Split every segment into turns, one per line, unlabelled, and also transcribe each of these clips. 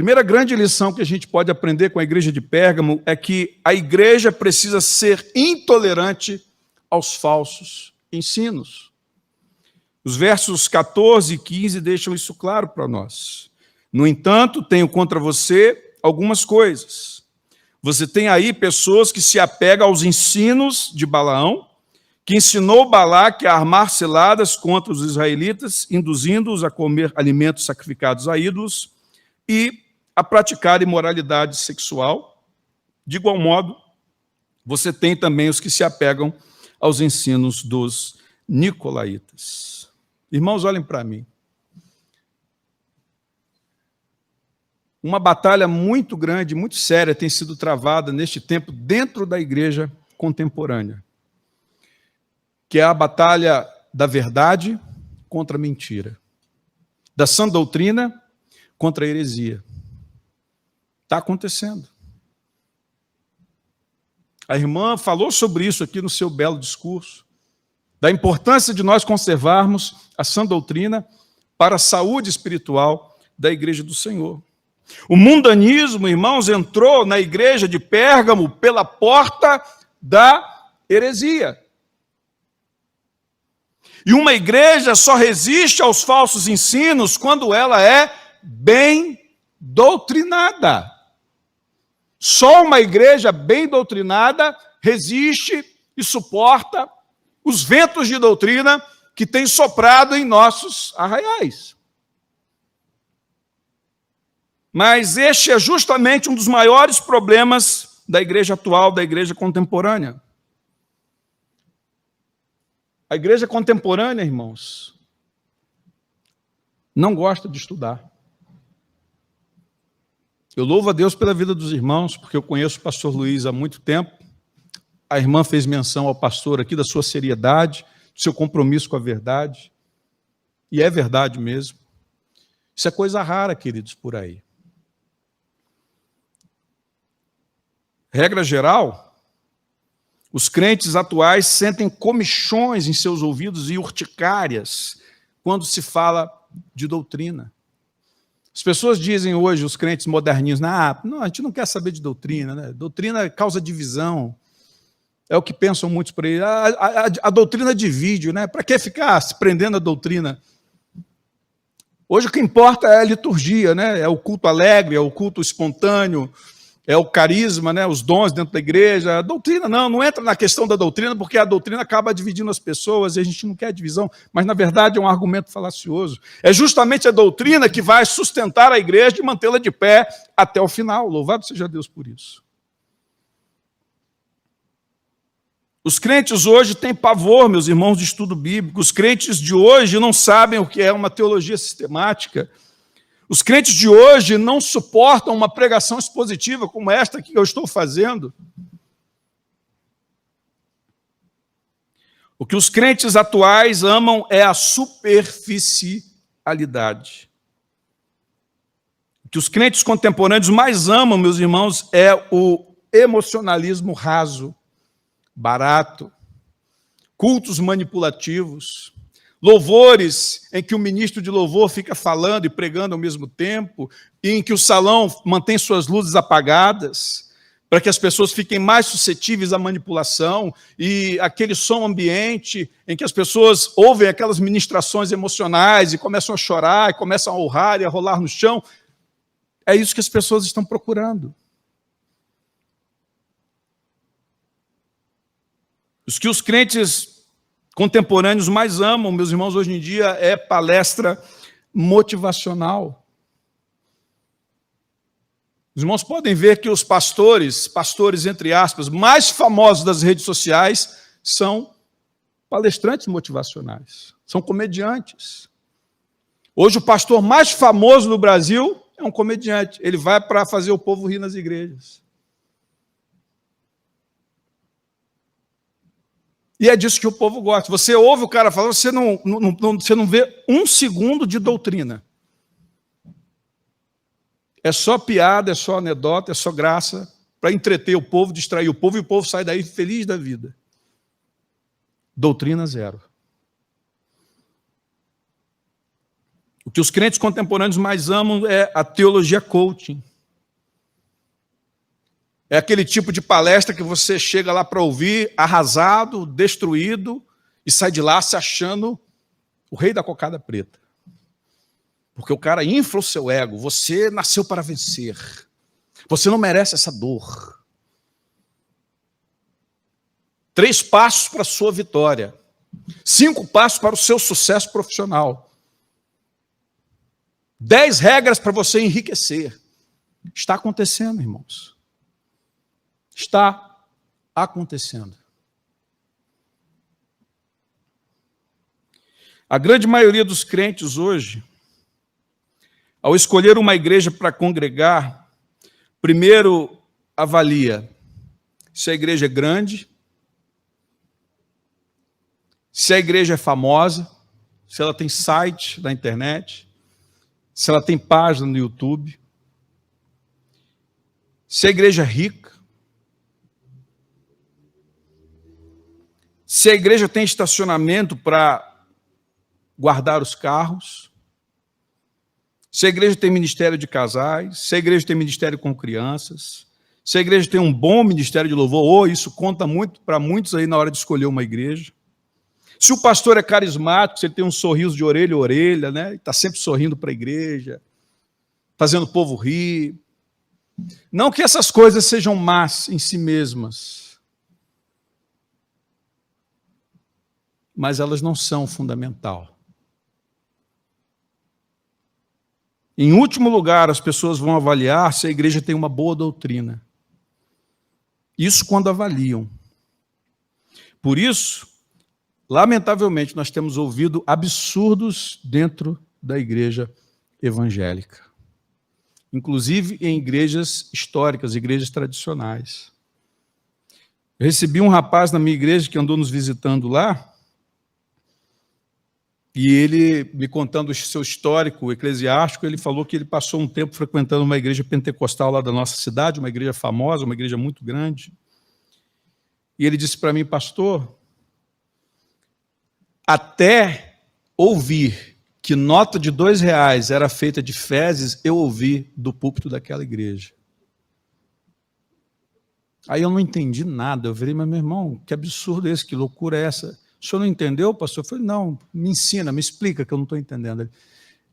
primeira grande lição que a gente pode aprender com a igreja de Pérgamo é que a igreja precisa ser intolerante aos falsos ensinos. Os versos 14 e 15 deixam isso claro para nós. No entanto, tenho contra você algumas coisas. Você tem aí pessoas que se apegam aos ensinos de Balaão, que ensinou Balaque a armar ciladas contra os israelitas, induzindo-os a comer alimentos sacrificados a ídolos e a praticar imoralidade sexual. De igual modo, você tem também os que se apegam aos ensinos dos nicolaítas. Irmãos, olhem para mim. Uma batalha muito grande, muito séria tem sido travada neste tempo dentro da igreja contemporânea, que é a batalha da verdade contra a mentira, da sã doutrina contra a heresia. Está acontecendo. A irmã falou sobre isso aqui no seu belo discurso, da importância de nós conservarmos a sã doutrina para a saúde espiritual da igreja do Senhor. O mundanismo, irmãos, entrou na igreja de Pérgamo pela porta da heresia. E uma igreja só resiste aos falsos ensinos quando ela é bem doutrinada. Só uma igreja bem doutrinada resiste e suporta os ventos de doutrina que têm soprado em nossos arraiais. Mas este é justamente um dos maiores problemas da igreja atual, da igreja contemporânea. A igreja contemporânea, irmãos, não gosta de estudar. Eu louvo a Deus pela vida dos irmãos, porque eu conheço o pastor Luiz há muito tempo. A irmã fez menção ao pastor aqui da sua seriedade, do seu compromisso com a verdade. E é verdade mesmo. Isso é coisa rara, queridos, por aí. Regra geral, os crentes atuais sentem comichões em seus ouvidos e urticárias quando se fala de doutrina. As pessoas dizem hoje, os crentes moderninhos, não, a gente não quer saber de doutrina, né? Doutrina causa divisão. É o que pensam muitos por aí. A doutrina divide, né? Para que ficar se prendendo à doutrina? Hoje o que importa é a liturgia, né? É o culto alegre, é o culto espontâneo, é o carisma, né? Os dons dentro da igreja. A doutrina não entra na questão da doutrina, porque a doutrina acaba dividindo as pessoas e a gente não quer divisão, mas na verdade é um argumento falacioso. É justamente a doutrina que vai sustentar a igreja e mantê-la de pé até o final. Louvado seja Deus por isso. Os crentes hoje têm pavor, meus irmãos, de estudo bíblico. Os crentes de hoje não sabem o que é uma teologia sistemática. Os crentes de hoje não suportam uma pregação expositiva como esta que eu estou fazendo. O que os crentes atuais amam é a superficialidade. O que os crentes contemporâneos mais amam, meus irmãos, é o emocionalismo raso, barato, cultos manipulativos, louvores em que o ministro de louvor fica falando e pregando ao mesmo tempo, e em que o salão mantém suas luzes apagadas, para que as pessoas fiquem mais suscetíveis à manipulação, e aquele som ambiente em que as pessoas ouvem aquelas ministrações emocionais e começam a chorar, e começam a urrar e a rolar no chão. É isso que as pessoas estão procurando. Os que os crentes contemporâneos mais amam, meus irmãos, hoje em dia, é palestra motivacional. Os irmãos podem ver que os pastores entre aspas, mais famosos das redes sociais são palestrantes motivacionais, são comediantes. Hoje o pastor mais famoso no Brasil é um comediante, ele vai para fazer o povo rir nas igrejas. E é disso que o povo gosta. Você ouve o cara falando, você não vê um segundo de doutrina. É só piada, é só anedota, é só graça, para entreter o povo, distrair o povo, e o povo sai daí feliz da vida. Doutrina zero. O O que os crentes contemporâneos mais amam é a teologia coaching. É aquele tipo de palestra que você chega lá para ouvir, arrasado, destruído, e sai de lá se achando o rei da cocada preta. Porque o cara infla o seu ego. Você nasceu para vencer. Você não merece essa dor. 3 passos para a sua vitória. 5 passos para o seu sucesso profissional. 10 regras para você enriquecer. Está acontecendo, irmãos. Está acontecendo. A grande maioria dos crentes hoje, ao escolher uma igreja para congregar, primeiro avalia se a igreja é grande, se a igreja é famosa, se ela tem site na internet, se ela tem página no YouTube, se a igreja é rica, se a igreja tem estacionamento para guardar os carros, se a igreja tem ministério de casais, se a igreja tem ministério com crianças, se a igreja tem um bom ministério de louvor, isso conta muito para muitos aí na hora de escolher uma igreja. Se o pastor é carismático, se ele tem um sorriso de orelha a orelha, né? Está sempre sorrindo para a igreja, fazendo o povo rir. Não que essas coisas sejam más em si mesmas, mas elas não são fundamental. Em último lugar, as pessoas vão avaliar se a igreja tem uma boa doutrina. Isso quando avaliam. Por isso, lamentavelmente, nós temos ouvido absurdos dentro da igreja evangélica. Inclusive em igrejas históricas, igrejas tradicionais. Eu recebi um rapaz na minha igreja que andou nos visitando lá, e ele, me contando o seu histórico eclesiástico, ele falou que ele passou um tempo frequentando uma igreja pentecostal lá da nossa cidade, uma igreja famosa, uma igreja muito grande. E ele disse para mim, pastor, até ouvir que nota de R$2 era feita de fezes, eu ouvi do púlpito daquela igreja. Aí eu não entendi nada, eu virei, mas meu irmão, que absurdo esse, que loucura é essa? O senhor não entendeu, pastor? Eu falei, não, me ensina, me explica que eu não estou entendendo.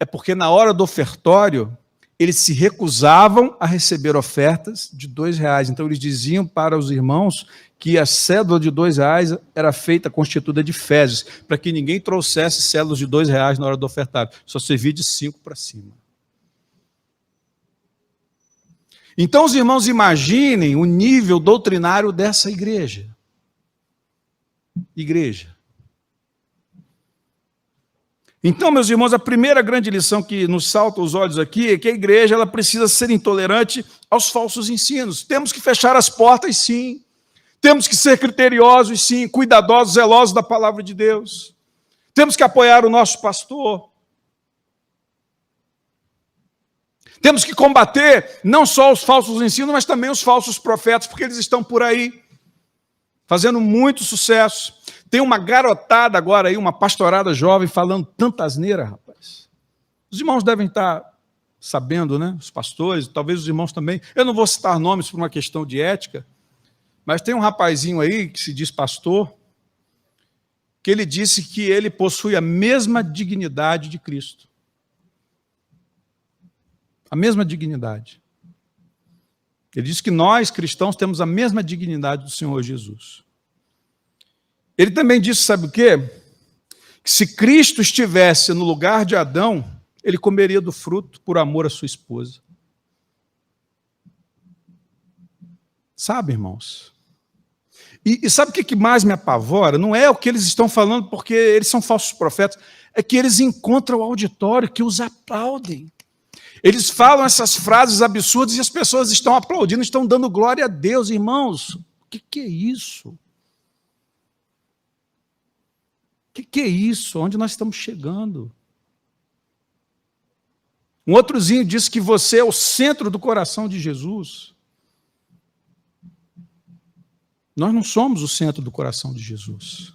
É porque na hora do ofertório, eles se recusavam a receber ofertas de R$2. Então eles diziam para os irmãos que a cédula de R$2 era feita, constituída de fezes, para que ninguém trouxesse cédulas de R$2 na hora do ofertário. Só servia de 5 para cima. Então os irmãos imaginem o nível doutrinário dessa igreja. Então, meus irmãos, a primeira grande lição que nos salta aos olhos aqui é que a igreja ela precisa ser intolerante aos falsos ensinos. Temos que fechar as portas, sim. Temos que ser criteriosos, sim, cuidadosos, zelosos da palavra de Deus. Temos que apoiar o nosso pastor. Temos que combater não só os falsos ensinos, mas também os falsos profetas, porque eles estão por aí, fazendo muito sucesso. Tem uma garotada agora aí, uma pastorada jovem, falando tanta asneira, rapaz. Os irmãos devem estar sabendo, né? Os pastores, talvez os irmãos também. Eu não vou citar nomes por uma questão de ética, mas tem um rapazinho aí que se diz pastor, que ele disse que ele possui a mesma dignidade de Cristo. A mesma dignidade. Ele disse que nós, cristãos, temos a mesma dignidade do Senhor Jesus. Ele também disse, sabe o quê? Que se Cristo estivesse no lugar de Adão, ele comeria do fruto por amor à sua esposa. Sabe, irmãos? E sabe o que mais me apavora? Não é o que eles estão falando porque eles são falsos profetas, é que eles encontram o auditório que os aplaudem. Eles falam essas frases absurdas e as pessoas estão aplaudindo, estão dando glória a Deus. Irmãos, o que é isso? O que é isso? Onde nós estamos chegando? Um outrozinho disse que você é o centro do coração de Jesus. Nós não somos o centro do coração de Jesus.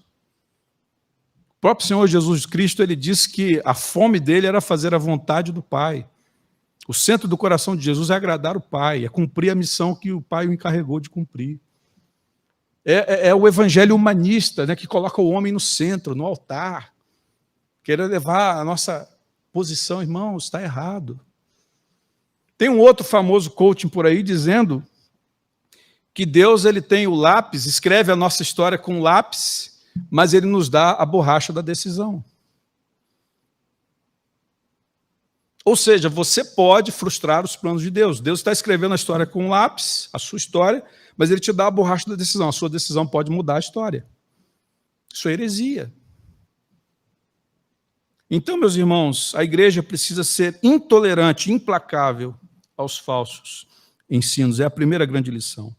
próprio Senhor Jesus Cristo, ele disse que a fome dele era fazer a vontade do Pai. O centro do coração de Jesus é agradar o Pai, é cumprir a missão que o Pai o encarregou de cumprir. É o evangelho humanista, né, que coloca o homem no centro, no altar. Querer levar a nossa posição, irmãos, está errado. Tem um outro famoso coaching por aí dizendo que Deus ele tem o lápis, escreve a nossa história com lápis, mas ele nos dá a borracha da decisão. Ou seja, você pode frustrar os planos de Deus. Deus está escrevendo a história com lápis, a sua história, mas ele te dá a borracha da decisão. A sua decisão pode mudar a história. Isso é heresia. Então, meus irmãos, a igreja precisa ser intolerante, implacável aos falsos ensinos. É a primeira grande lição.